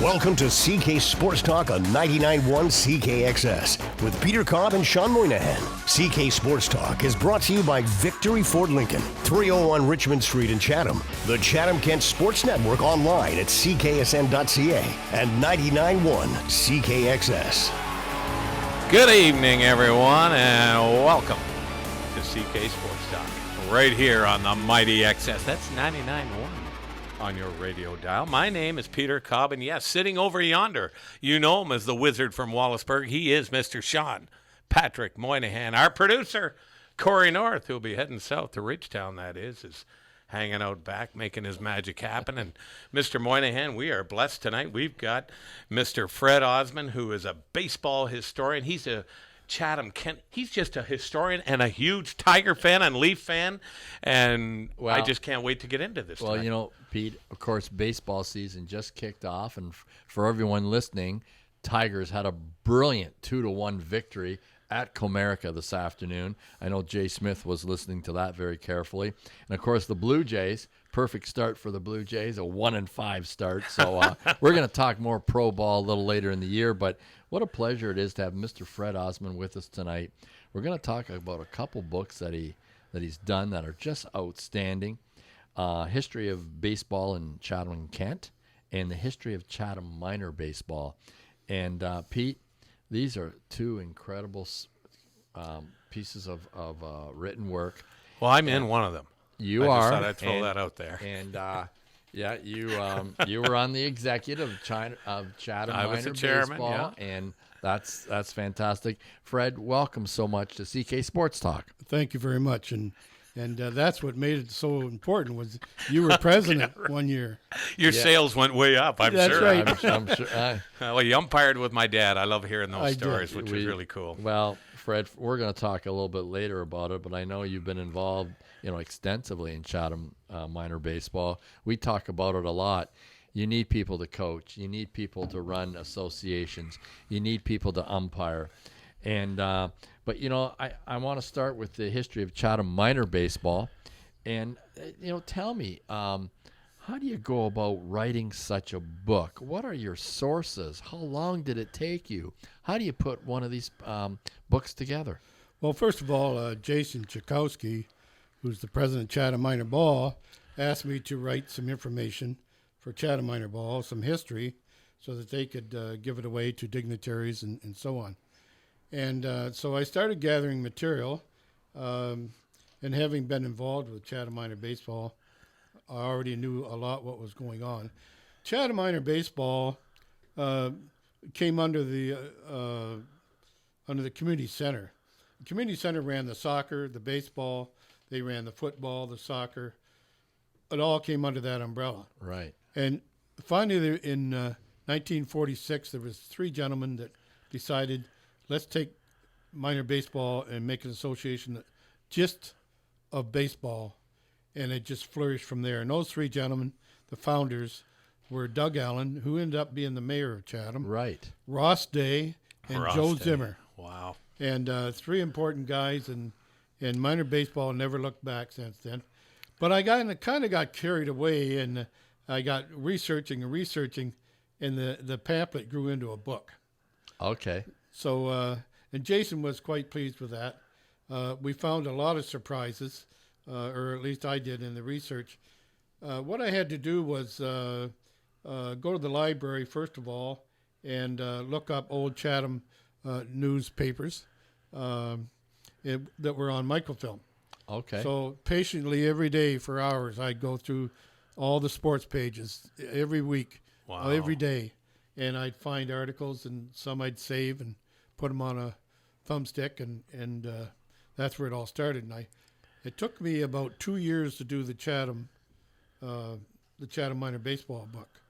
Welcome to CK Sports Talk on 99.1 CKXS with Peter Cobb and Shawn Moynihan. CK Sports Talk is brought to you by Victory Ford Lincoln, 301 Richmond Street in Chatham, the Chatham-Kent Sports Network online at cksn.ca and 99.1 CKXS. Good evening, everyone, and welcome to CK Sports Talk right here on the Mighty XS. That's 99.1 on your radio dial. My name is Peter Cobb, and yes, sitting over yonder, you know him as the wizard from Wallaceburg. He is Mr. Shawn Patrick Moynihan. Our producer, Corey North, who'll be heading south to Ridgetown, that is hanging out back, making his magic happen. And Mr. Moynihan, we are blessed tonight. We've got Mr. Fred Osmon, who is a baseball historian. He's a Chatham-Kent. He's just a historian and a huge Tiger fan and Leaf fan, and I just can't wait to get into this tonight. Well, you know, Pete, of course, baseball season just kicked off, and for everyone listening, Tigers had a brilliant 2-1 victory at Comerica this afternoon. I know Jay Smith was listening to that very carefully. And, of course, the Blue Jays, perfect start for the Blue Jays, a 1-5 start. So we're going to talk more pro ball a little later in the year, but what a pleasure it is to have Mr. Fred Osmon with us tonight. We're going to talk about a couple books that he's done that are just outstanding. History of baseball in Chatham and Kent, and the history of Chatham minor baseball. And Pete, these are two incredible pieces of written work. Well, I'm in one of them. You I are. just thought I'd throw that out there. And yeah, you were on the executive of Chatham I minor was the chairman, baseball, yeah. and that's fantastic. Fred, welcome so much to CK Sports Talk. Thank you very much, and that's what made it so important was you were president one year. Your sales went way up, I'm That's sure. right. I'm sure. Well, you umpired with my dad. I love hearing those I stories, did. which was really cool. Well, Fred, we're going to talk a little bit later about it, but I know you've been involved, extensively in Chatham minor baseball. We talk about it a lot. You need people to coach. You need people to run associations. You need people to umpire. And but I want to start with the history of Chatham minor baseball, and tell me, how do you go about writing such a book? What are your sources? How long did it take you? How do you put one of these books together? Well, first of all, Jason Chakowski, who's the president of Chatham Minor Ball, asked me to write some information for Chatham Minor Ball, some history, so that they could give it away to dignitaries and so on. And so I started gathering material, and having been involved with Chatham Minor Baseball, I already knew a lot what was going on. Chatham Minor Baseball came under the community center. The community center ran the soccer, the baseball. They ran the football, the soccer. It all came under that umbrella. Right. And finally, in 1946, there was three gentlemen that decided, let's take minor baseball and make an association just of baseball, and it just flourished from there. And those three gentlemen, the founders, were Doug Allen, who ended up being the mayor of Chatham, Right, Ross Day, and Joe Zimmer. Wow. And three important guys, and minor baseball never looked back since then. But I kind of got carried away, and I got researching, and the pamphlet grew into a book. Okay. So, and Jason was quite pleased with that. We found a lot of surprises, or at least I did in the research. What I had to do was go to the library, first of all, and look up old Chatham newspapers that were on microfilm. Okay. So patiently every day for hours, I'd go through all the sports pages every week, every day, and I'd find articles, and some I'd save and put them on a thumbstick, and that's where it all started. And it took me about 2 years to do the Chatham minor baseball book,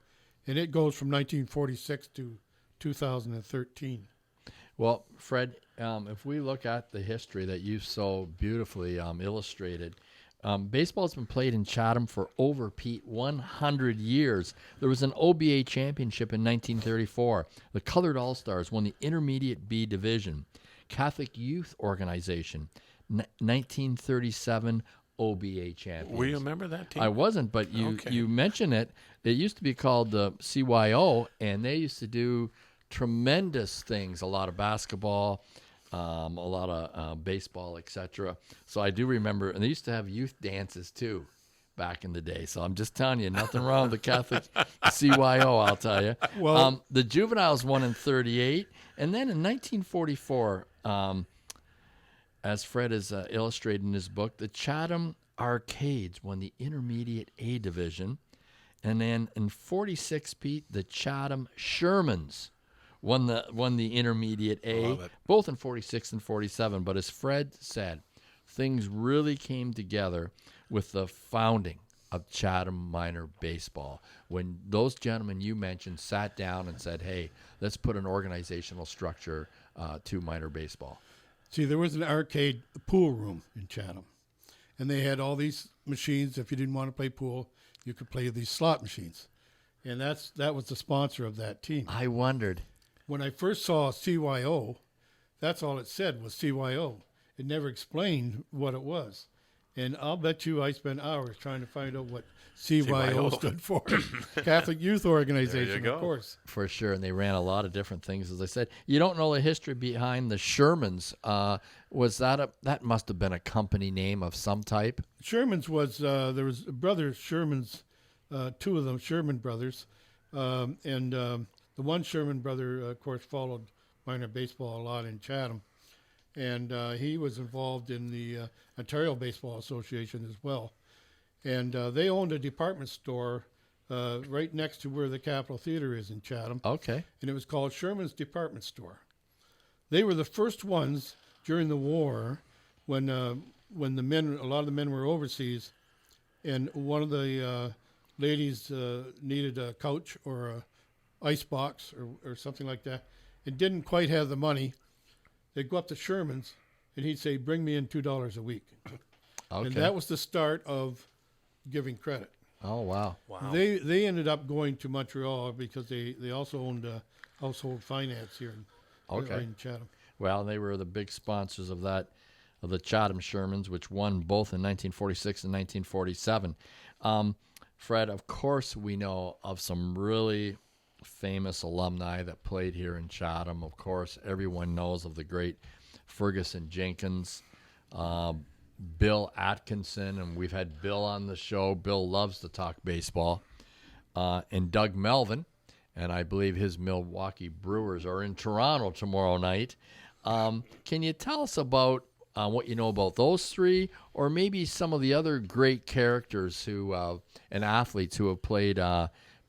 and it goes from 1946 to 2013. Well, Fred, if we look at the history that you so beautifully illustrated, baseball's been played in Chatham for over, Pete, 100 years. There was an OBA championship in 1934. The Colored All-Stars won the Intermediate B Division. Catholic Youth Organization, 1937 OBA champions. Will you remember that team? I wasn't, but you mention it. It used to be called the CYO, and they used to do tremendous things, a lot of basketball, a lot of baseball, etc. So I do remember, and they used to have youth dances too back in the day. So I'm just telling you, nothing wrong with the Catholic CYO, I'll tell you. Well, the juveniles won in 38, and then in 1944, as Fred has illustrated in his book, the Chatham Arcades won the Intermediate A division. And then in 46, Pete, the Chatham Shermans won the Intermediate A, both in 46 and 47. But as Fred said, things really came together with the founding of Chatham Minor Baseball, when those gentlemen you mentioned sat down and said, hey, let's put an organizational structure to minor baseball. See, there was an arcade pool room in Chatham, and they had all these machines. If you didn't want to play pool, you could play these slot machines, and that was the sponsor of that team. I wondered. When I first saw CYO, that's all it said was CYO. It never explained what it was. And I'll bet you I spent hours trying to find out what CYO stood for. Catholic Youth Organization, of course. For sure, and they ran a lot of different things, as I said. You don't know the history behind the Shermans. Was that must have been a company name of some type? Shermans was, there was brothers Shermans, two of them, Sherman brothers. And the one Sherman brother, of course, followed minor baseball a lot in Chatham. And he was involved in the Ontario Baseball Association as well. And they owned a department store right next to where the Capitol Theater is in Chatham. Okay. And it was called Sherman's Department Store. They were the first ones during the war when a lot of the men were overseas, and one of the ladies needed a couch or a ice box or something like that, and didn't quite have the money. They'd go up to Sherman's, and he'd say, bring me in $2 a week. Okay. And that was the start of giving credit. Oh, wow. They ended up going to Montreal because they also owned household finance here in Chatham. Well, they were the big sponsors of the Chatham Shermans, which won both in 1946 and 1947. Fred, of course, we know of some really famous alumni that played here in Chatham. Of course, everyone knows of the great Ferguson Jenkins, Bill Atkinson, and we've had Bill on the show. Bill loves to talk baseball. And Doug Melvin, and I believe his Milwaukee Brewers are in Toronto tomorrow night. Can you tell us about what you know about those three, or maybe some of the other great characters and athletes who have played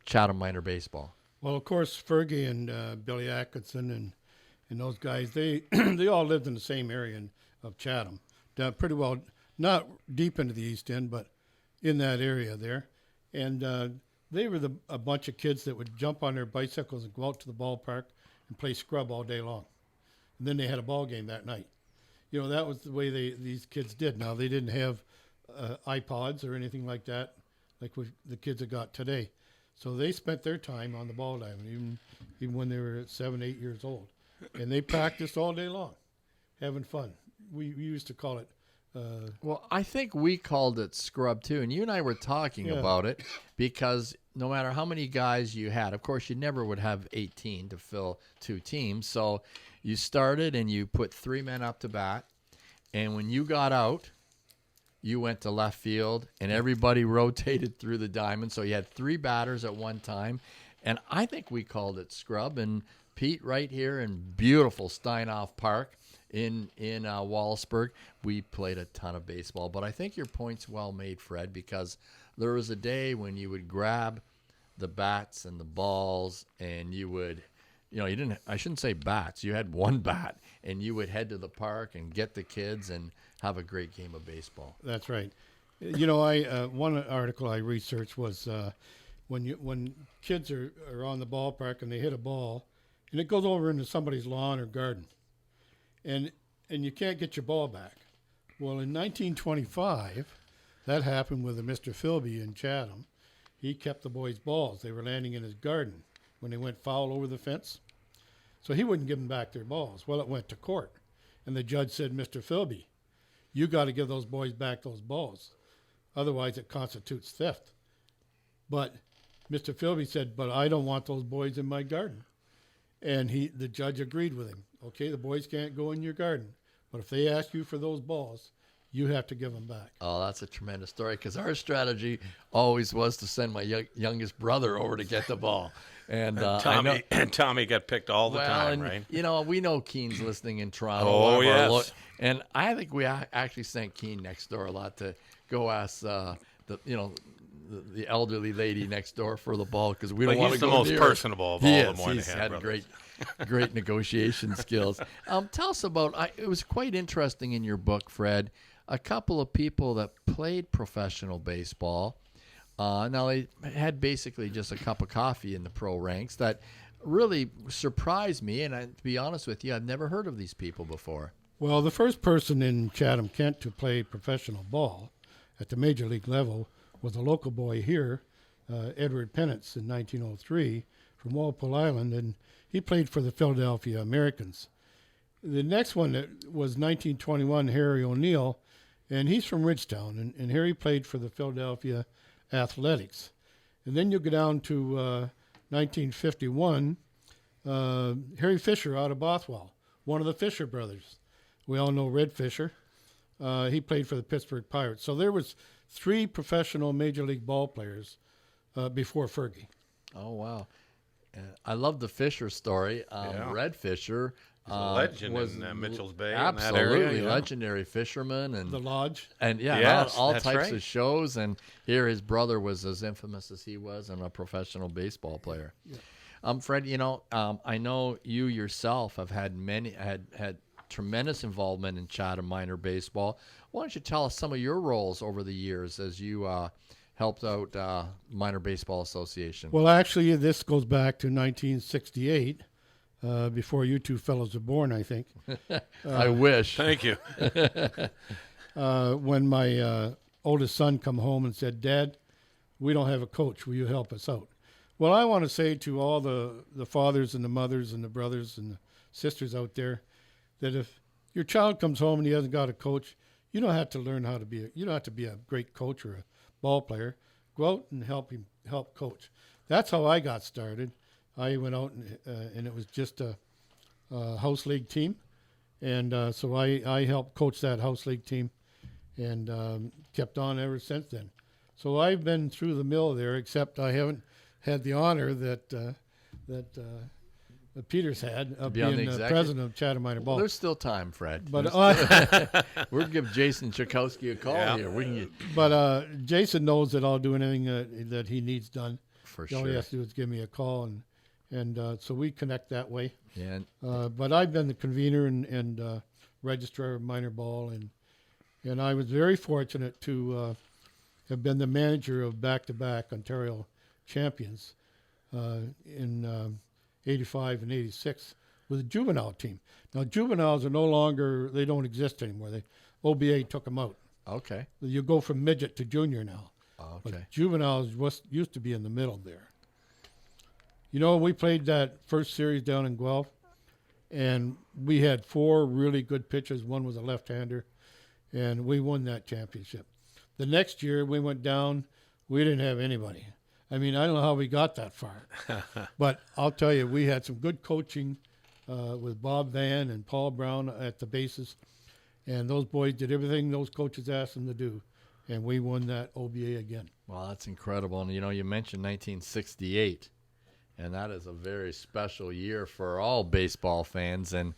Chatham minor baseball? Well, of course, Fergie and Billy Atkinson and those guys, they they all lived in the same area of Chatham, down pretty well, not deep into the East End, but in that area there. And they were a bunch of kids that would jump on their bicycles and go out to the ballpark and play scrub all day long. And then they had a ball game that night. You know, that was the way these kids did. Now, they didn't have iPods or anything like that, like the kids have got today. So they spent their time on the ball diamond, even when they were 7, 8 years old. And they practiced all day long, having fun. We used to call it. Well, I think we called it scrub too, and you and I were talking about it because no matter how many guys you had, of course, you never would have 18 to fill two teams. So you started and you put 3 men up to bat, and when you got out, you went to left field, and everybody rotated through the diamond. So you had 3 batters at one time, and I think we called it scrub. And Pete, right here in beautiful Steinhoff Park in Wallaceburg, we played a ton of baseball. But I think your point's well made, Fred, because there was a day when you would grab the bats and the balls, and you would, I shouldn't say bats, you had one bat, and you would head to the park and get the kids and have a great game of baseball. That's right. One article I researched was when kids are on the ballpark and they hit a ball, and it goes over into somebody's lawn or garden, and you can't get your ball back. Well, in 1925, that happened with a Mr. Philby in Chatham. He kept the boys' balls. They were landing in his garden when they went foul over the fence. So he wouldn't give them back their balls. Well, it went to court, and the judge said, Mr. Philby, you got to give those boys back those balls. Otherwise, it constitutes theft. But Mr. Philby said, but I don't want those boys in my garden. And the judge agreed with him. Okay, the boys can't go in your garden, but if they ask you for those balls, you have to give them back. Oh, that's a tremendous story, because our strategy always was to send my youngest brother over to get the ball. And Tommy got picked all the time, right? You know, we know Keen's listening in Toronto. Oh, yes. And I think we actually sent Keen next door a lot to go ask the elderly lady next door for the ball, because we don't want to go near. He's the most personable of all the Moynihan He's had brothers. great negotiation skills. Tell us about, it was quite interesting in your book, Fred, a couple of people that played professional baseball. Now, they had basically just a cup of coffee in the pro ranks that really surprised me, and to be honest with you, I've never heard of these people before. Well, the first person in Chatham, Kent, to play professional ball at the major league level was a local boy here, Edward Pennants, in 1903 from Walpole Island, and he played for the Philadelphia Americans. The next one was 1921, Harry O'Neill, and he's from Ridgetown, and Harry played for the Philadelphia Athletics. And then you go down to 1951, Harry Fisher out of Bothwell, one of the Fisher brothers. We all know Red Fisher. He played for the Pittsburgh Pirates. So there was 3 professional major league ball players before Fergie. Oh, wow. I love the Fisher story. Red Fisher a legend in Mitchell's Bay. Absolutely, in that area, legendary fisherman, and the Lodge, and yes, all types right. of shows. And here, his brother was as infamous as he was, and a professional baseball player. Yeah. Fred, I know you yourself have had had tremendous involvement in Chatham minor baseball. Why don't you tell us some of your roles over the years as you helped out Minor Baseball Association? Well, actually, this goes back to 1968. Before you two fellows were born, I think. I wish. Thank you. When my oldest son come home and said, Dad, we don't have a coach. Will you help us out? Well, I want to say to all the fathers and the mothers and the brothers and the sisters out there that if your child comes home and he hasn't got a coach, you don't have to learn how to be you don't have to be a great coach or a ball player. Go out and help coach. That's how I got started. I went out and it was just a house league team, and so I helped coach that house league team, and kept on ever since then. So I've been through the mill there, except I haven't had the honor that Peter's had of being the president of Chatham Minor Ball. Well, there's still time, Fred. But we'll give Jason Chakowski a call here. We can But Jason knows that I'll do anything that he needs done. For All he sure. has to do is give me a call, and so we connect that way. Yeah. But I've been the convener and registrar of minor ball, and I was very fortunate to have been the manager of back-to-back Ontario champions in 85 and 86 with a juvenile team. Now, juveniles are no longer, they don't exist anymore. OBA took them out. Okay. You go from midget to junior now. Okay. But juveniles used to be in the middle there. We played that first series down in Guelph, and we had 4 really good pitchers. One was a left-hander, and we won that championship. The next year, we went down. We didn't have anybody. I mean, I don't know how we got that far. But I'll tell you, we had some good coaching with Bob Van and Paul Brown at the bases, and those boys did everything those coaches asked them to do, and we won that OBA again. Well, that's incredible. And, you mentioned 1968. And that is a very special year for all baseball fans. And,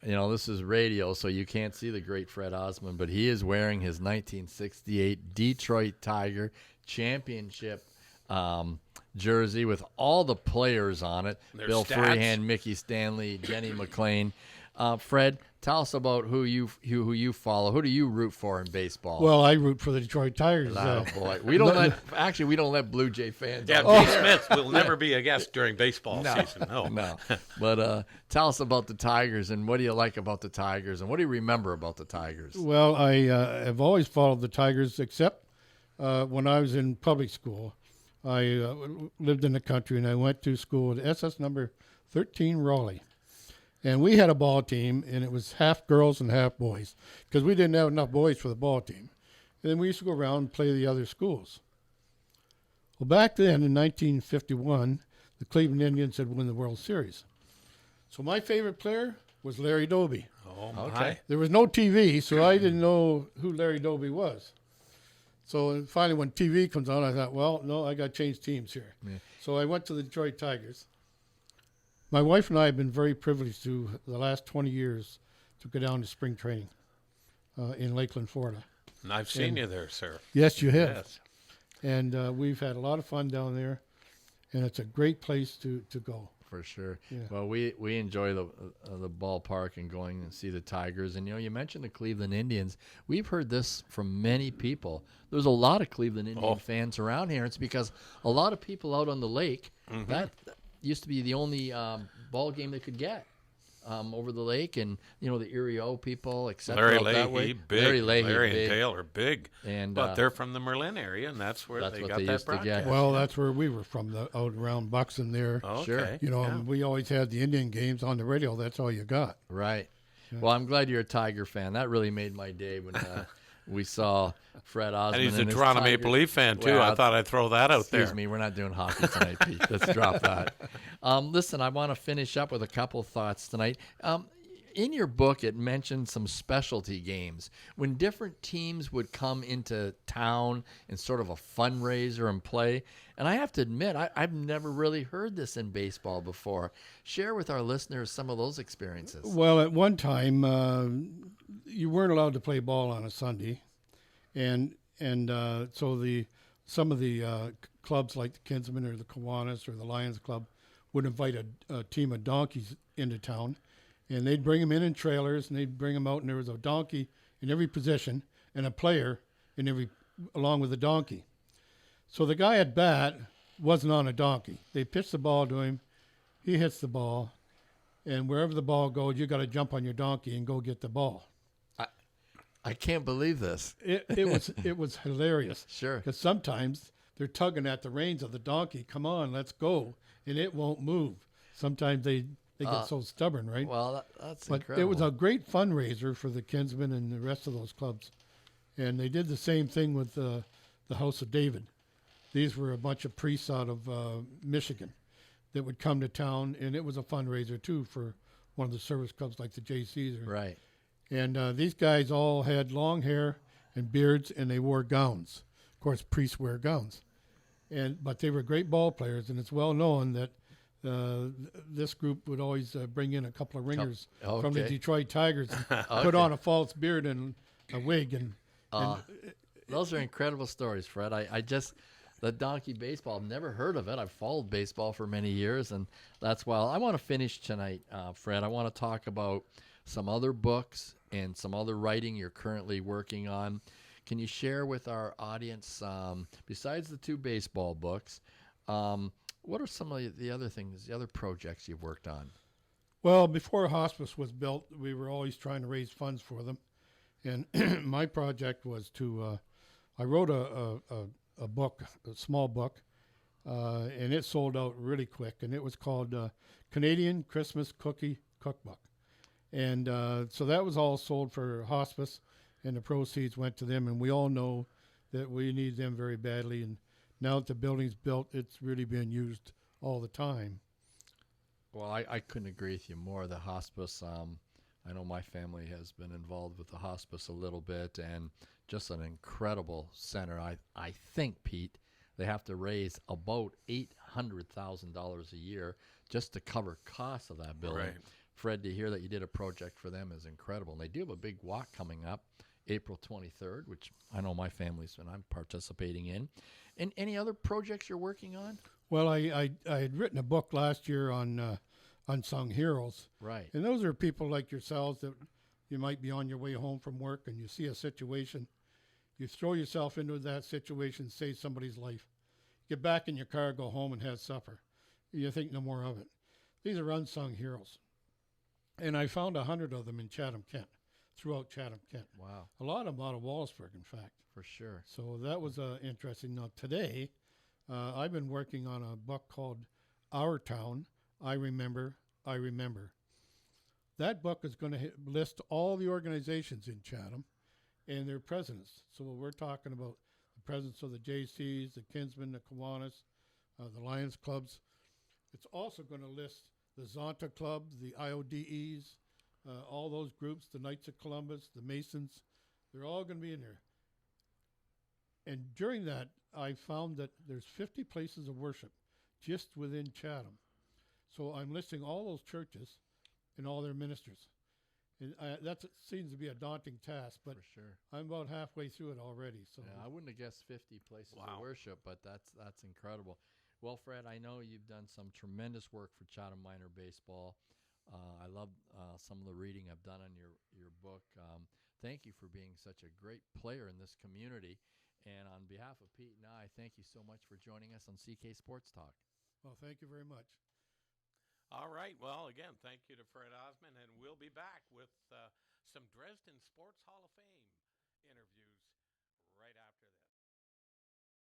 this is radio, so you can't see the great Fred Osmon, but he is wearing his 1968 Detroit Tiger championship jersey with all the players on it. Their Bill stats. Freehan, Mickey Stanley, Jenny McLean. Fred, tell us about who you follow. Who do you root for in baseball? Well, I root for the Detroit Tigers. Oh, boy. We don't let Blue Jay fans. Yeah, on. Dave Smith will never be a guest during baseball season. No. But tell us about the Tigers, and what do you like about the Tigers, and what do you remember about the Tigers? Well, I have always followed the Tigers, except when I was in public school. I lived in the country, and I went to school at SS number 13 Raleigh. And we had a ball team, and it was half girls and half boys, because we didn't have enough boys for the ball team. And then we used to go around and play the other schools. Well, back then in 1951, the Cleveland Indians had won the World Series. So my favorite player was Larry Doby. Oh, my. Okay. There was no TV, so I didn't know who Larry Doby was. So finally, when TV comes on, I thought, well, no, I got to change teams here. Yeah. So I went to the Detroit Tigers. My wife and I have been very privileged to, the last 20 years, to go down to spring training in Lakeland, Florida. And I've seen you there, sir. Yes, you have. Yes. And we've had a lot of fun down there, and it's a great place to go. For sure. Yeah. Well, we enjoy the ballpark and going and see the Tigers. And, you mentioned the Cleveland Indians. We've heard this from many people. There's a lot of Cleveland Indian fans around here. It's because a lot of people out on the lake, that used to be the only ball game they could get over the lake. And, the Erie O people, etc. Larry that way. Leahy, big. Larry Leahy, Larry big. and Taylor, big. And, but they're from the Merlin area, and that's where that's they what got they that used to get. broadcast. Well, that's where we were from, out around Buxton there. Okay. Sure. And we always had the Indian games on the radio. That's all you got. Right. Well, I'm glad you're a Tiger fan. That really made my day when we saw Fred Osmond. And he's a his Toronto Tigers. Maple Leaf fan, too. Well, I thought I'd throw that out there. Excuse me, we're not doing hockey tonight, Pete. Let's drop that. Listen, I want to finish up with a couple thoughts tonight. In your book, it mentioned some specialty games. When different teams would come into town in sort of a fundraiser and play. And I have to admit, I've never really heard this in baseball before. Share with our listeners some of those experiences. Well, at one time, you weren't allowed to play ball on a Sunday. And so some of the clubs like the Kinsmen or the Kiwanis or the Lions Club would invite a team of donkeys into town. And they'd bring them in trailers, and they'd bring them out, and there was a donkey in every position and a player along with the donkey. So the guy at bat wasn't on a donkey. They pitch the ball to him. He hits the ball, and wherever the ball goes, you got to jump on your donkey and go get the ball. I can't believe this. It was hilarious. Sure. Because sometimes they're tugging at the reins of the donkey. Come on, let's go, and it won't move. Sometimes they get so stubborn, right? Well, that's But incredible. it was a great fundraiser for the Kinsmen and the rest of those clubs. And they did the same thing with the House of David. These were a bunch of priests out of Michigan that would come to town, and it was a fundraiser, too, for one of the service clubs like the J.C.'s. Right. And these guys all had long hair and beards, and they wore gowns. Of course, priests wear gowns. But they were great ball players, and it's well known that this group would always bring in a couple of ringers from the Detroit Tigers and put on a false beard and a wig. And those are incredible stories, Fred. The donkey baseball, I've never heard of it. I've followed baseball for many years, and that's why I want to finish tonight, Fred. I want to talk about some other books and some other writing you're currently working on. Can you share with our audience, besides the two baseball books, what are some of the other things, the other projects you've worked on? Well, before hospice was built, we were always trying to raise funds for them. And my project was I wrote a book, a small book, and it sold out really quick. And it was called Canadian Christmas Cookie Cookbook. And so that was all sold for hospice, and the proceeds went to them. And we all know that we need them very badly. And now that the building's built, it's really being used all the time. Well, I couldn't agree with you more. The hospice, I know my family has been involved with the hospice a little bit, and just an incredible center. I think, Pete, they have to raise about $800,000 a year just to cover costs of that building. Right. Fred, to hear that you did a project for them is incredible. And they do have a big walk coming up April 23rd, which I know my family's and I'm participating in. And any other projects you're working on? Well, I had written a book last year on Unsung Heroes. Right. And those are people like yourselves that you might be on your way home from work and you see a situation. You throw yourself into that situation, save somebody's life. Get back in your car, go home, and have supper. You think no more of it. These are unsung heroes. And I found 100 of them in Chatham, Kent, throughout Chatham, Kent. Wow. A lot of them out of Wallaceburg, in fact. For sure. So that was interesting. Now, today, I've been working on a book called Our Town, I Remember, I Remember. That book is going to list all the organizations in Chatham and their presidents. So we're talking about the presidents of the JCs, the Kinsmen, the Kiwanis, the Lions clubs. It's also going to list the Zonta Club, the IODEs, all those groups, the Knights of Columbus, the Masons. They're all going to be in there. And during that, I found that there's 50 places of worship just within Chatham. So I'm listing all those churches and all their ministers. And that seems to be a daunting task, but For sure. I'm about halfway through it already. So Yeah, I wouldn't have guessed 50 places Wow. of worship, but that's incredible. Well, Fred, I know you've done some tremendous work for Chatham Minor Baseball. I love some of the reading I've done on your book. Thank you for being such a great player in this community. And on behalf of Pete and I, thank you so much for joining us on CK Sports Talk. well, thank you very much. All right. Well, again, thank you to Fred Osmon, and we'll be back with some Dresden Sports Hall of Fame interviews right after this.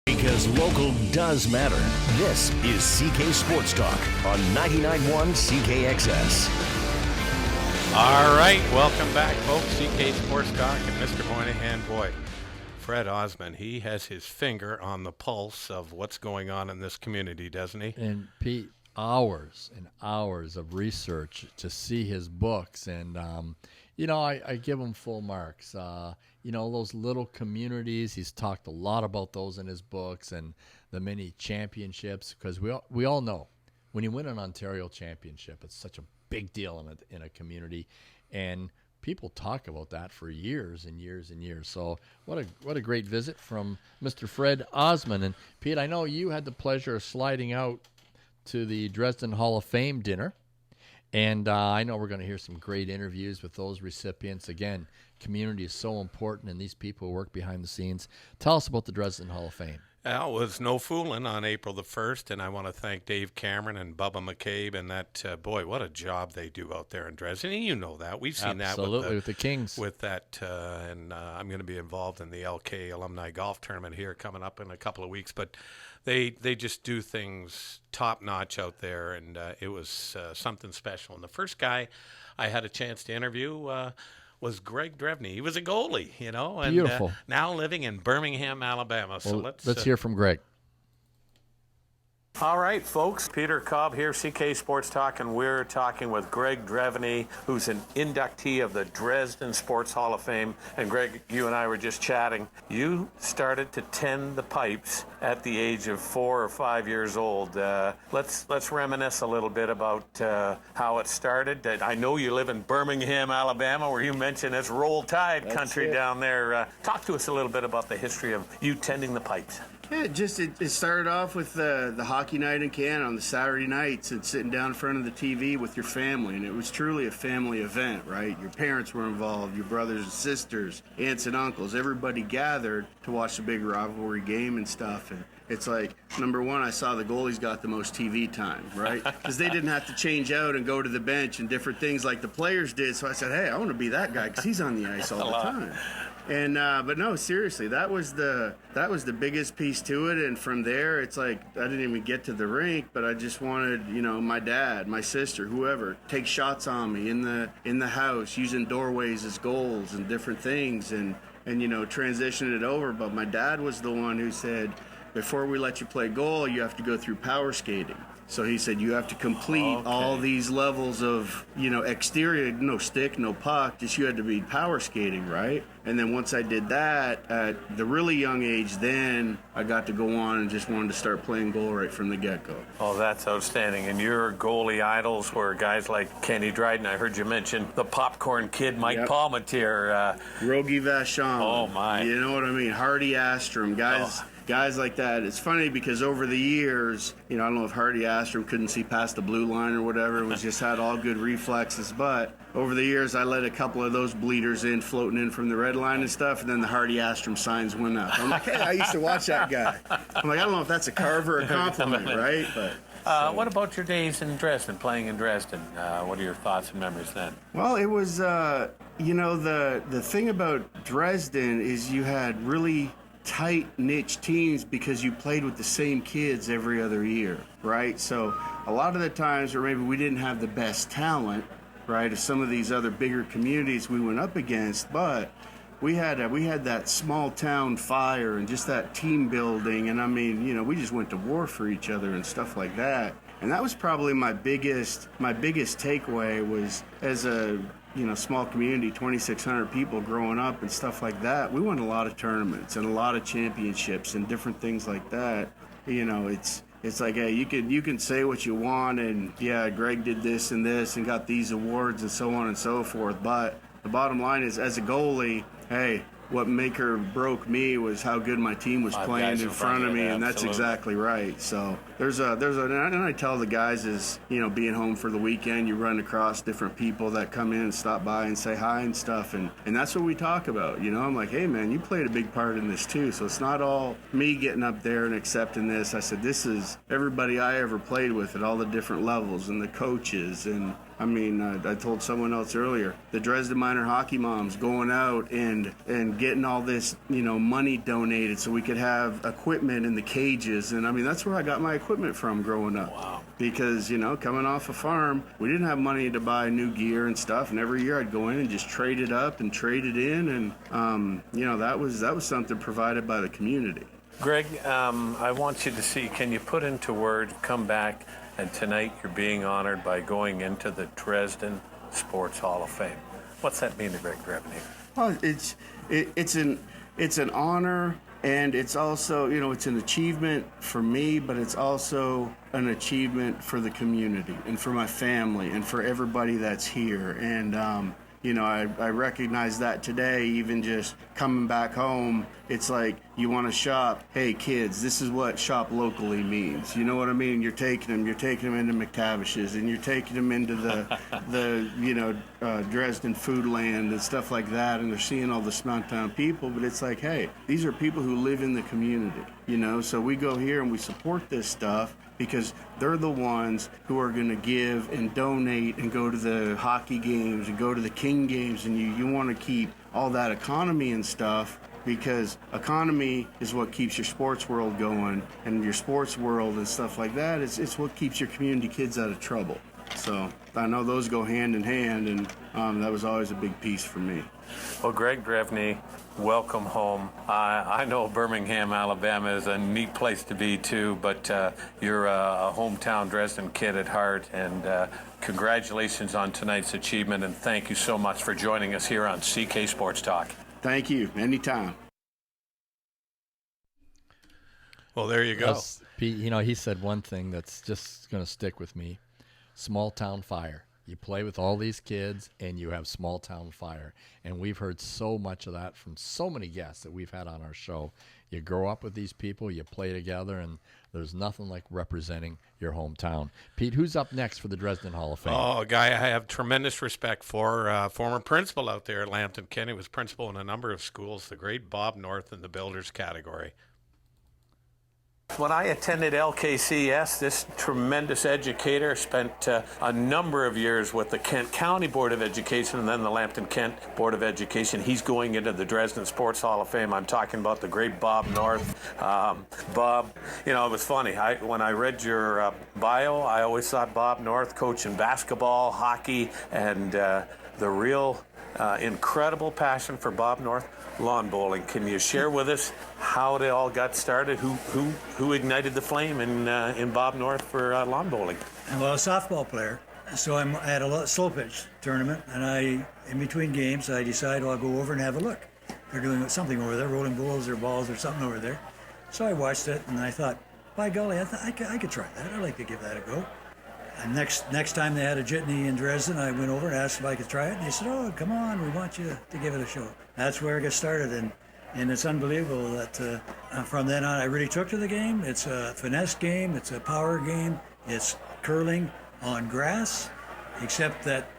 Because local does matter. This is CK Sports Talk on 99.1 CKXS. All right. Welcome back, folks. CK Sports Talk and Mr. Moynihan. Boy, Fred Osmon, he has his finger on the pulse of what's going on in this community, doesn't he? And Pete, hours and hours of research to see his books. And, I give him full marks. Those little communities, he's talked a lot about those in his books and the many championships, because we all know when you win an Ontario championship, it's such a big deal in a community. And people talk about that for years and years and years. So what a great visit from Mr. Fred Osmon. And Pete, I know you had the pleasure of sliding out to the Dresden Hall of Fame dinner. And I know we're going to hear some great interviews with those recipients. Again, community is so important, and these people who work behind the scenes. Tell us about the Dresden Hall of Fame. It was no fooling on April the 1st, and I want to thank Dave Cameron and Bubba McCabe, and that, boy, what a job they do out there in Dresden. And you know that. We've seen Absolutely, that with the Kings. With that, and I'm going to be involved in the LK Alumni Golf Tournament here coming up in a couple of weeks. But they just do things top-notch out there, and it was something special. And the first guy I had a chance to interview was Greg Drebin. He was a goalie, and Beautiful. Now living in Birmingham, Alabama. So let's hear from Greg. All right, folks. Peter Cobb here, CK Sports Talk, and we're talking with Greg Drebin, who's an inductee of the Dresden Sports Hall of Fame. And Greg, you and I were just chatting. You started to tend the pipes at the age of 4 or 5 years old. Let's reminisce a little bit about how it started. I know you live in Birmingham, Alabama, where you mentioned it's Roll Tide country down there. Talk to us a little bit about the history of you tending the pipes. Yeah, it started off with the hockey night in Canada on the Saturday nights and sitting down in front of the TV with your family. And it was truly a family event, right? Your parents were involved, your brothers and sisters, aunts and uncles. Everybody gathered to watch the big rivalry game and stuff. And it's like, number one, I saw the goalies got the most TV time, right? Because they didn't have to change out and go to the bench and different things like the players did. So I said, hey, I want to be that guy because he's on the ice all the time. And but no, seriously, that was the biggest piece to it. And from there, it's like I didn't even get to the rink, but I just wanted, my dad, my sister, whoever, take shots on me in the house, using doorways as goals and different things, and transition it over. But my dad was the one who said, before we let you play goal, you have to go through power skating. So he said, you have to complete all these levels of, exterior, no stick, no puck, just you had to be power skating, right? And then once I did that, at the really young age, then I got to go on and just wanted to start playing goal right from the get-go. Oh, that's outstanding. And your goalie idols were guys like Kenny Dryden. I heard you mention the popcorn kid, Mike Palmatier. Rogie Vachon. Oh, my. You know what I mean? Hardy Astrom, guys like that. It's funny because over the years, I don't know if Hardy Astrom couldn't see past the blue line or whatever. It was just had all good reflexes. But over the years, I let a couple of those bleeders in, floating in from the red line and stuff, and then the Hardy Astrom signs went up. I'm like, hey, I used to watch that guy. I'm like, I don't know if that's a carve or a compliment, right? But what about your days in Dresden, playing in Dresden? What are your thoughts and memories then? Well, it was, the thing about Dresden is you had really tight niche teams because you played with the same kids every other year, right? So a lot of the times where maybe we didn't have the best talent, right, of some of these other bigger communities we went up against, but we had that small town fire and just that team building, and I mean, you know, we just went to war for each other and stuff like that. And that was probably my biggest takeaway was, as a, you know, small community, 2,600 people growing up and stuff like that, we won a lot of tournaments and a lot of championships and different things like that. You know, it's like, hey, you can say what you want, and yeah, Greg did this and this and got these awards and so on and so forth, but the bottom line is, as a goalie, hey, what make or broke me was how good my team was playing in front of me, and that's exactly right. So and I tell the guys is, you know, being home for the weekend, you run across different people that come in and stop by and say hi and stuff, and that's what we talk about. You know, I'm like, hey man, you played a big part in this too. So it's not all me getting up there and accepting this. I said, this is everybody I ever played with at all the different levels, and the coaches, and I mean, I told someone else earlier, the Dresden minor hockey moms going out and getting all this, you know, money donated so we could have equipment in the cages. And I mean, that's where I got my equipment from growing up. Wow. Because, you know, coming off a farm, we didn't have money to buy new gear and stuff. And every year I'd go in and just trade it up and trade it in. And, you know, that was something provided by the community. Greg, I want you to see, can you put into word, come back, and tonight you're being honored by going into the Dresden Sports Hall of Fame. What's that mean to Greg Drebin? Well, it's an honor, and it's also, you know, it's an achievement for me, but it's also an achievement for the community and for my family and for everybody that's here. And you know, I recognize that today, even just coming back home, it's like, you want to shop, hey kids, this is what shop locally means. You know what I mean? You're taking them into McTavish's, and you're taking them into the you know, Dresden Foodland and stuff like that, and they're seeing all the small town people, but it's like, hey, these are people who live in the community, you know, so we go here and we support this stuff, because they're the ones who are going to give and donate and go to the hockey games and go to the King games, and you want to keep all that economy and stuff, because economy is what keeps your sports world going, and your sports world and stuff like that, it's what keeps your community kids out of trouble. So I know those go hand in hand, and that was always a big piece for me. Well, Greg Drebin, welcome home. I know Birmingham, Alabama is a neat place to be too, but you're a hometown Dresden kid at heart, and congratulations on tonight's achievement, and thank you so much for joining us here on CK Sports Talk. Thank you. Anytime. Well, there you go. Pete, you know, he said one thing that's just going to stick with me. Small town fire. You play with all these kids and you have small town fire. And we've heard so much of that from so many guests that we've had on our show. You grow up with these people, you play together, and there's nothing like representing your hometown. Pete, who's up next for the Dresden Hall of Fame? Oh, a guy I have tremendous respect for, former principal out there at Lambton Kent. He was principal in a number of schools, the great Bob North in the builders category. When I attended LKCS, this tremendous educator spent a number of years with the Kent County Board of Education and then the Lambton Kent Board of Education. He's going into the Dresden Sports Hall of Fame. I'm talking about the great Bob North. Bob, you know, it was funny. When I read your bio, I always thought Bob North coaching basketball, hockey, and the real incredible passion for Bob North, lawn bowling. Can you share with us how they all got started? Who ignited the flame in Bob North for lawn bowling? Well, a softball player. So I had a slow pitch tournament, and in between games, I decided I'll go over and have a look. They're doing something over there, rolling balls or balls or something over there. So I watched it, and I thought, by golly, I could try that. I'd like to give that a go. And next time they had a jitney in Dresden, I went over and asked if I could try it. And they said, oh, come on, we want you to give it a show. That's where I got started. And it's unbelievable that from then on, I really took to the game. It's a finesse game. It's a power game. It's curling on grass, except that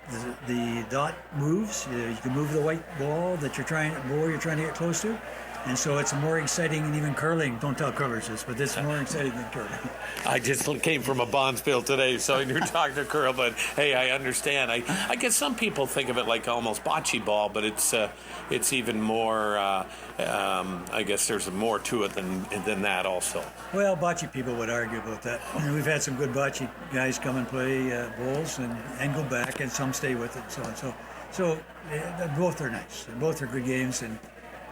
the dot moves. You can move the white ball that you're trying to get close to. And so it's more exciting than even curling. Don't tell curlers this, but it's more exciting than curling. I just came from a Bondsville today, so you're talking to curl, but hey, I understand. I guess some people think of it like almost bocce ball, but it's even more, I guess there's more to it than that also. Well, bocce people would argue about that. And we've had some good bocce guys come and play bowls and go back, and some stay with it and so on. So both are nice. Both are good games, and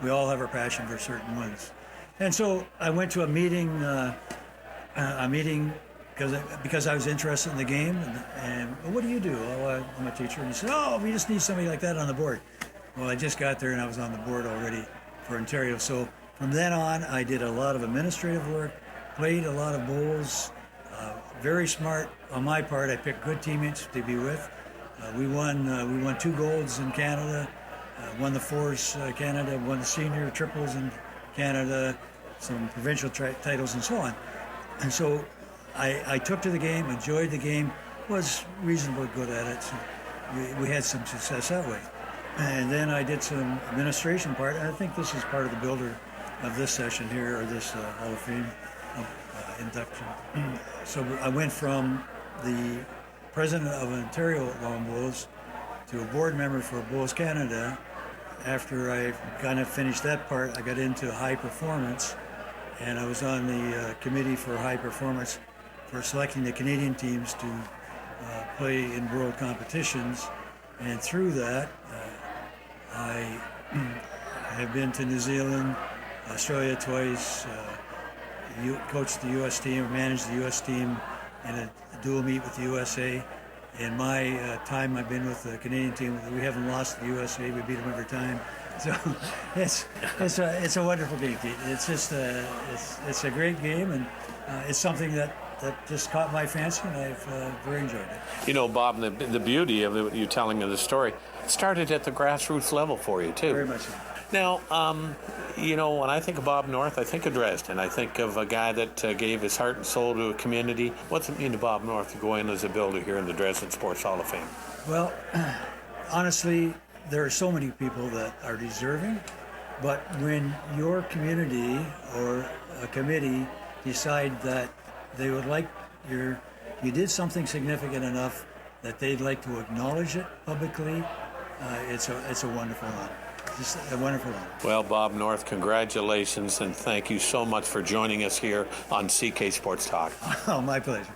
we all have our passion for certain ones. And so I went to a meeting because I was interested in the game. And well, what do you do? Oh, I'm a teacher. And he said, oh, we just need somebody like that on the board. Well, I just got there and I was on the board already for Ontario. So from then on, I did a lot of administrative work, played a lot of bowls. Very smart on my part. I picked good teammates to be with. We won 2 golds in Canada, won the fours Canada, won the senior triples in Canada, some provincial titles and so on. And so I took to the game, enjoyed the game, was reasonably good at it. So we had some success that way. And then I did some administration part, and I think this is part of the builder of this session here, or this Hall of Fame induction. So I went from the president of Ontario Long Bowls to a board member for Bowls Canada. After I kind of finished that part, I got into high performance, and I was on the committee for high performance for selecting the Canadian teams to play in world competitions. And through that, I have been to New Zealand, Australia twice, coached the U.S. team, managed the U.S. team in a dual meet with the USA. In my time I've been with the Canadian team, we haven't lost the USA. We beat them every time. So it's a wonderful game. It's just it's a great game, and it's something that just caught my fancy, and I've very enjoyed it. You know, Bob, the beauty of what you're telling of the story, it started at the grassroots level for you, too. Very much so. Now, you know, when I think of Bob North, I think of Dresden. I think of a guy that gave his heart and soul to a community. What's it mean to Bob North to go in as a builder here in the Dresden Sports Hall of Fame? Well, honestly, there are so many people that are deserving, but when your community or a committee decide that they would like you did something significant enough that they'd like to acknowledge it publicly, it's a wonderful honor. Just a wonderful honor. Well, Bob North, congratulations, and thank you so much for joining us here on CK Sports Talk. Oh, my pleasure.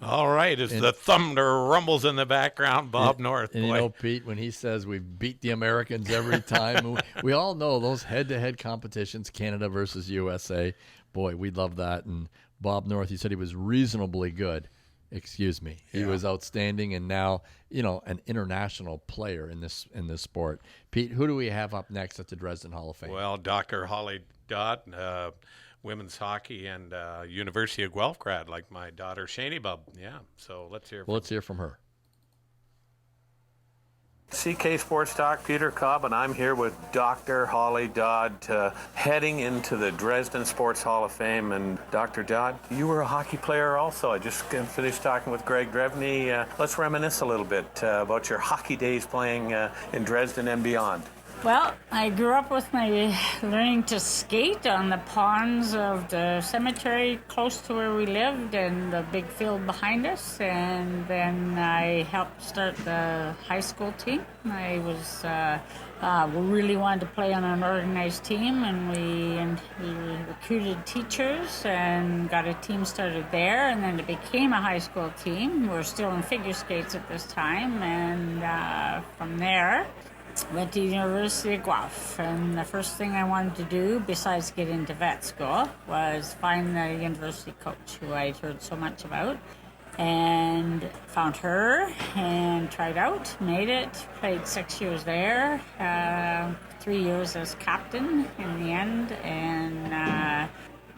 All right, as the thunder rumbles in the background, Bob North. And you know, Pete, when he says we beat the Americans every time, we all know those head-to-head competitions, Canada versus USA. Boy, we love that. And Bob North, he said he was reasonably good. Excuse me. He was outstanding, and now, you know, an international player in this sport. Pete, who do we have up next at the Dresden Hall of Fame? Well, Dr. Holly Dodd, women's hockey, and University of Guelph grad, like my daughter Shani Bub. Yeah, so let's hear. Let's hear from her. CK Sports Talk, Peter Cobb, and I'm here with Dr. Holly Dodd, heading into the Dresden Sports Hall of Fame. And Dr. Dodd, you were a hockey player also. I just finished talking with Greg Drebin. Let's reminisce a little bit about your hockey days playing in Dresden and beyond. Well, I grew up with my learning to skate on the ponds of the cemetery close to where we lived and the big field behind us. And then I helped start the high school team. I we really wanted to play on an organized team, and we recruited teachers and got a team started there. And then it became a high school team. We're still in figure skates at this time. And from there, went to the University of Guelph, and the first thing I wanted to do, besides get into vet school, was find the university coach who I'd heard so much about, and found her and tried out, made it, played 6 years there, 3 years as captain in the end, and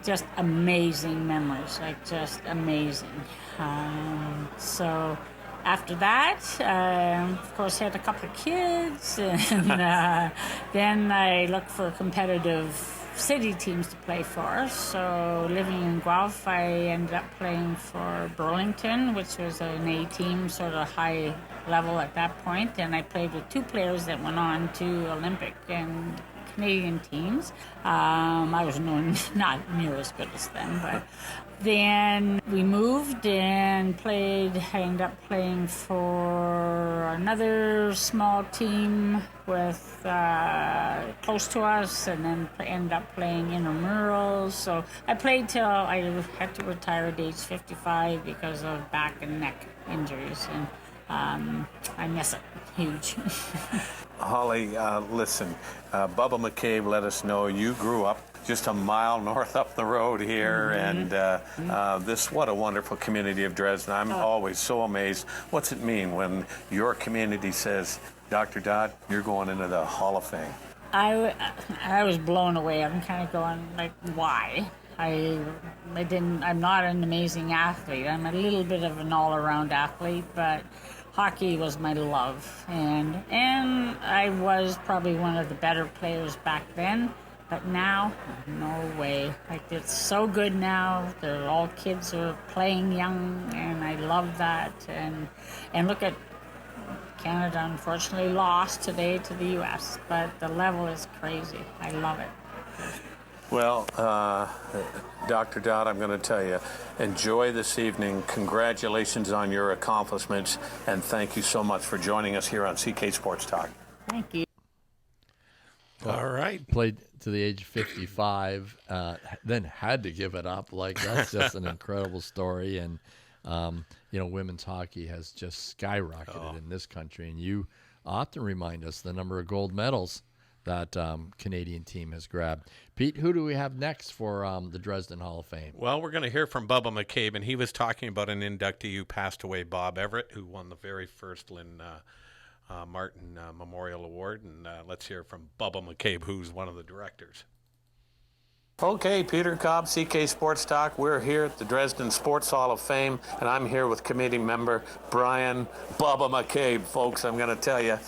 just amazing memories, like just amazing. So after that, of course, had a couple of kids, and then I looked for competitive city teams to play for. So living in Guelph, I ended up playing for Burlington, which was an A team, sort of high level at that point, and I played with 2 players that went on to Olympic and Canadian teams. I was not near as good as them, but then we moved and I ended up playing for another small team with close to us, and then ended up playing intramurals. So I played till I had to retire at age 55 because of back and neck injuries, and I miss it. Huge. Holly, listen, Bubba McCabe let us know you grew up just a mile north up the road here, and what a wonderful community of Dresden. I'm always so amazed. What's it mean when your community says, Dr. Dodd, you're going into the Hall of Fame? I was blown away. I'm kind of going like, why? I'm not an amazing athlete. I'm a little bit of an all-around athlete, but hockey was my love, and I was probably one of the better players back then. But now, no way. Like, it's so good now. They're all kids who are playing young, and I love that. And look at Canada, unfortunately, lost today to the U.S., but the level is crazy. I love it. Well, Dr. Dodd, I'm going to tell you, enjoy this evening. Congratulations on your accomplishments, and thank you so much for joining us here on CK Sports Talk. Thank you. All right. Played to the age of 55, then had to give it up. Like, that's just an incredible story. And, women's hockey has just skyrocketed in this country. And you often remind us the number of gold medals that Canadian team has grabbed. Pete, who do we have next for the Dresden Hall of Fame? Well, we're going to hear from Bubba McCabe, and he was talking about an inductee who passed away, Bob Everett, who won the very first Lynn Martin Memorial Award. And let's hear from Bubba McCabe, who's one of the directors. Okay, Peter Cobb, CK Sports Talk. We're here at the Dresden Sports Hall of Fame, and I'm here with committee member Brian Bubba McCabe. Folks, I'm going to tell you,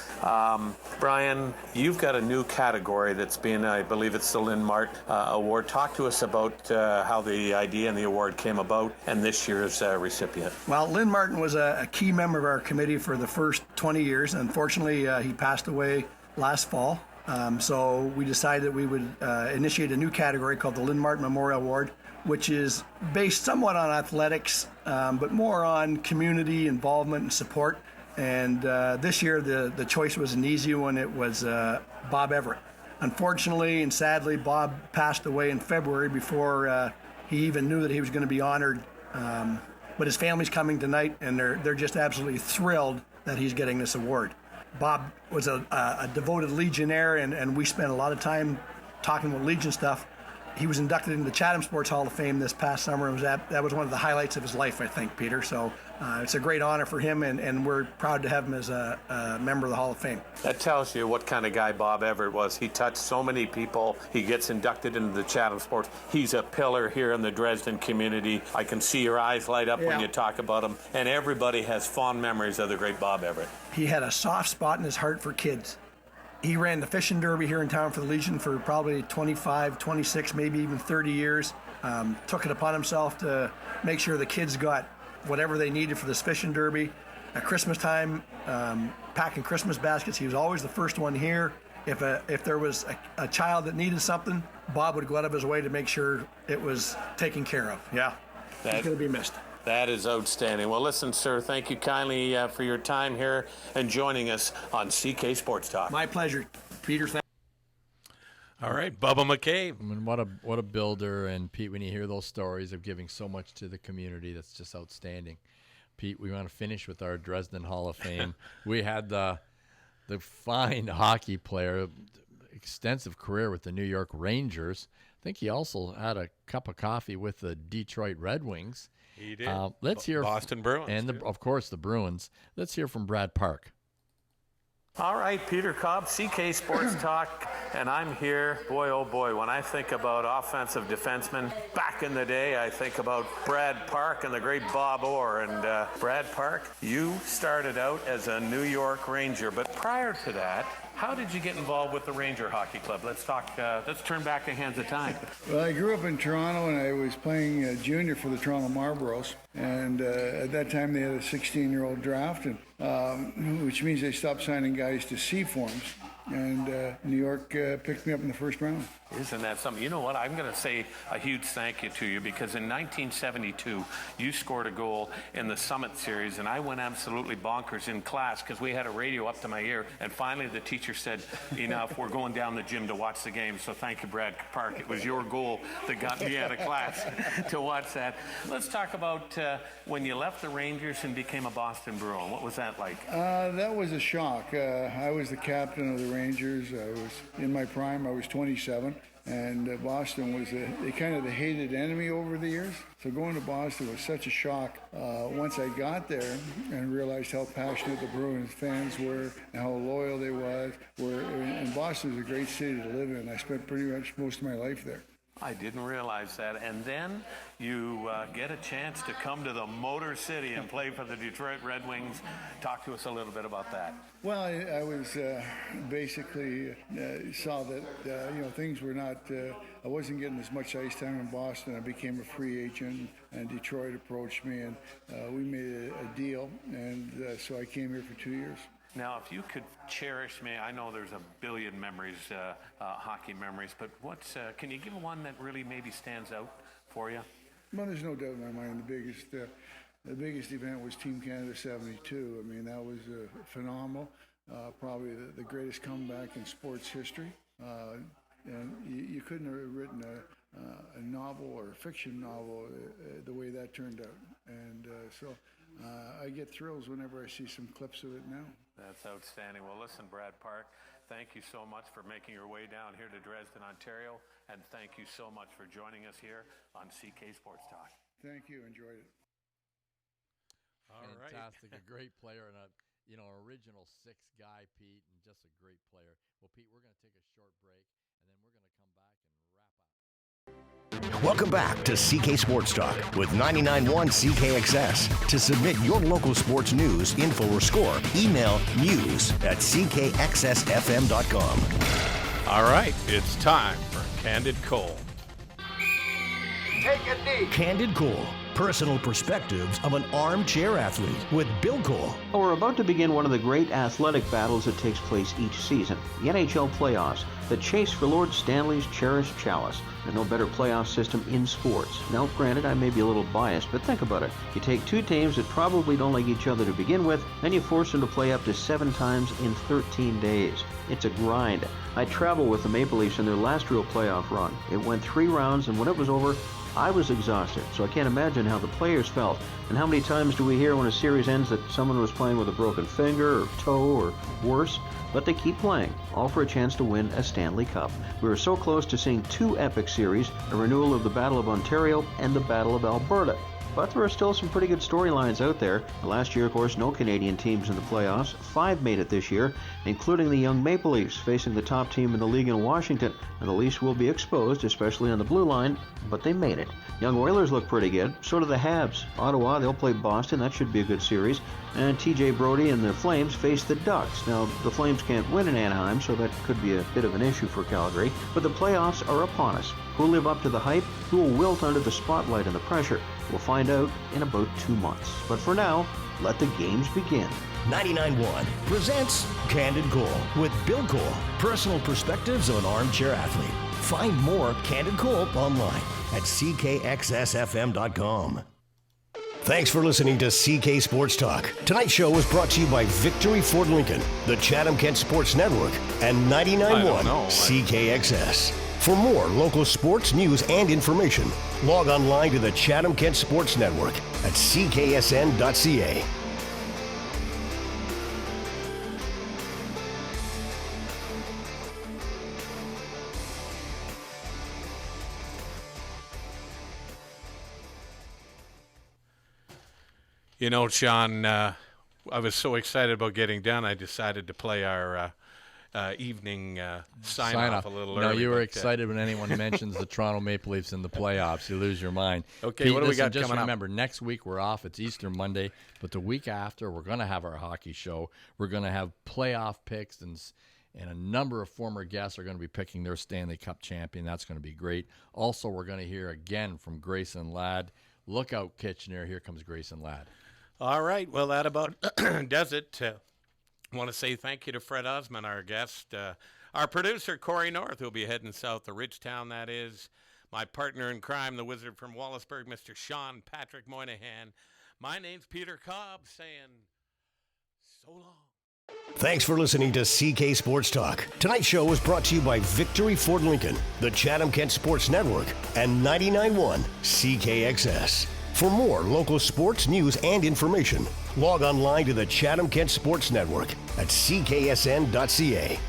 Brian, you've got a new category that's been, I believe it's the Lynn Mart Award. Talk to us about how the idea and the award came about and this year's recipient. Well, Lynn Martin was a key member of our committee for the first 20 years. Unfortunately, he passed away last fall. So we decided that we would initiate a new category called the Lynn Martin Memorial Award, which is based somewhat on athletics, but more on community involvement and support. And this year, the choice was an easy one. It was Bob Everett. Unfortunately and sadly, Bob passed away in February before he even knew that he was going to be honored. But his family's coming tonight, and they're just absolutely thrilled that he's getting this award. Bob was a devoted Legionnaire, and we spent a lot of time talking about Legion stuff. He was inducted into the Chatham Sports Hall of Fame this past summer. That was one of the highlights of his life, I think, Peter. So it's a great honor for him, and we're proud to have him as a member of the Hall of Fame. That tells you what kind of guy Bob Everett was. He touched so many people. He gets inducted into the Chatham Sports. He's a pillar here in the Dresden community. I can see your eyes light up when you talk about him, and everybody has fond memories of the great Bob Everett. He had a soft spot in his heart for kids. He ran the fishing derby here in town for the Legion for probably 25, 26, maybe even 30 years. Took it upon himself to make sure the kids got whatever they needed for this fishing derby. At Christmas time, packing Christmas baskets, he was always the first one here. If there was a child that needed something, Bob would go out of his way to make sure it was taken care of. Yeah, he's going to be missed. That is outstanding. Well, listen, sir, thank you kindly for your time here and joining us on CK Sports Talk. My pleasure, Peter. All right, Bubba McCabe. I mean, what a builder. And Pete, when you hear those stories of giving so much to the community, that's just outstanding. Pete, we want to finish with our Dresden Hall of Fame. We had the fine hockey player, extensive career with the New York Rangers. I think he also had a cup of coffee with the Detroit Red Wings. He did. Let's hear Boston Bruins. And, of course, the Bruins. Let's hear from Brad Park. All right, Peter Cobb, CK Sports Talk, and I'm here. Boy, oh boy, when I think about offensive defensemen, back in the day, I think about Brad Park and the great Bob Orr. And Brad Park, you started out as a New York Ranger, but prior to that, how did you get involved with the Ranger Hockey Club? Let's talk. Let's turn back the hands of time. Well, I grew up in Toronto, and I was playing junior for the Toronto Marlboros. And at that time, they had a 16-year-old draft, and, which means they stopped signing guys to C forms. and New York picked me up in the first round. Isn't that something? You know what? I'm going to say a huge thank you to you, because in 1972, you scored a goal in the Summit Series, and I went absolutely bonkers in class because we had a radio up to my ear, and finally the teacher said, enough, we're going down the gym to watch the game. So thank you, Brad Park. It was your goal that got me out of class to watch that. Let's talk about when you left the Rangers and became a Boston Bruin. What was that like? That was a shock. I was the captain of the Rangers. I was in my prime. I was 27. And Boston was the hated enemy over the years. So going to Boston was such a shock once I got there and realized how passionate the Bruins fans were and how loyal they were. And Boston is a great city to live in. I spent pretty much most of my life there. I didn't realize that. And then you get a chance to come to the Motor City and play for the Detroit Red Wings. Talk to us a little bit about that. Well, I was basically saw that things were not. I wasn't getting as much ice time in Boston. I became a free agent, and Detroit approached me, and we made a deal, and so I came here for 2 years. Now, if you could cherish me, I know there's a billion memories, hockey memories, but can you give one that really maybe stands out for you? Well, there's no doubt in my mind the biggest event was Team Canada '72. I mean, that was phenomenal, probably the greatest comeback in sports history. And you couldn't have written a novel or a fiction novel the way that turned out. And so I get thrills whenever I see some clips of it now. That's outstanding. Well, listen, Brad Park, thank you so much for making your way down here to Dresden, Ontario, and thank you so much for joining us here on CK Sports Talk. Thank you. Enjoyed it. Fantastic. A great player and original six guy, Pete, and just a great player. Well, Pete, we're going to take a short break, and then we're going to come back and wrap up. Welcome back to CK Sports Talk with 99.1 CKXS. To submit your local sports news, info, or score, email news@ckxsfm.com. All right, it's time for Candid Cole. Take a knee. Candid Cole, personal perspectives of an armchair athlete with Bill Cole. Well, we're about to begin one of the great athletic battles that takes place each season, the NHL playoffs, the chase for Lord Stanley's cherished chalice. There's no better playoff system in sports. Now, granted, I may be a little biased, but think about it. You take two teams that probably don't like each other to begin with, then you force them to play up to 7 times in 13 days. It's a grind. I traveled with the Maple Leafs in their last real playoff run. It went 3 rounds, and when it was over, I was exhausted, so I can't imagine how the players felt. And how many times do we hear when a series ends that someone was playing with a broken finger or toe or worse? But they keep playing, all for a chance to win a Stanley Cup. We were so close to seeing 2 epic series, a renewal of the Battle of Ontario and the Battle of Alberta. But there are still some pretty good storylines out there. Last year, of course, no Canadian teams in the playoffs. 5 made it this year, including the young Maple Leafs facing the top team in the league in Washington. And the Leafs will be exposed, especially on the blue line, but they made it. Young Oilers look pretty good. So do the Habs. Ottawa, they'll play Boston. That should be a good series. And TJ Brody and the Flames face the Ducks. Now, the Flames can't win in Anaheim, so that could be a bit of an issue for Calgary. But the playoffs are upon us. Who will live up to the hype? Who will wilt under the spotlight and the pressure? We'll find out in about 2 months. But for now, let the games begin. 99.1 presents Candid Cole with Bill Cole, personal perspectives of an armchair athlete. Find more Candid Cole online at ckxsfm.com. Thanks for listening to CK Sports Talk. Tonight's show was brought to you by Victory Ford Lincoln, the Chatham-Kent Sports Network, and 99.1 CKXS. For more local sports news and information, log online to the Chatham-Kent Sports Network at cksn.ca. You know, Shawn, I was so excited about getting done, I decided to play our evening sign-off a little early. No, you were excited when anyone mentions the Toronto Maple Leafs in the playoffs. You lose your mind. Okay, Pete, what do we got just coming up? remember, next week we're off. It's Easter Monday. But the week after, we're going to have our hockey show. We're going to have playoff picks, and a number of former guests are going to be picking their Stanley Cup champion. That's going to be great. Also, we're going to hear again from Grayson Ladd. Look out, Kitchener. Here comes Grayson Ladd. All right. Well, that about does it. I want to say thank you to Fred Osmon, our guest, our producer, Corey North, who'll be heading south to Ridgetown, that is. My partner in crime, the wizard from Wallaceburg, Mr. Shawn Patrick Moynihan. My name's Peter Cobb, saying so long. Thanks for listening to CK Sports Talk. Tonight's show was brought to you by Victory Ford Lincoln, the Chatham-Kent Sports Network, and 99.1 CKXS. For more local sports news and information, log online to the Chatham-Kent Sports Network at cksn.ca.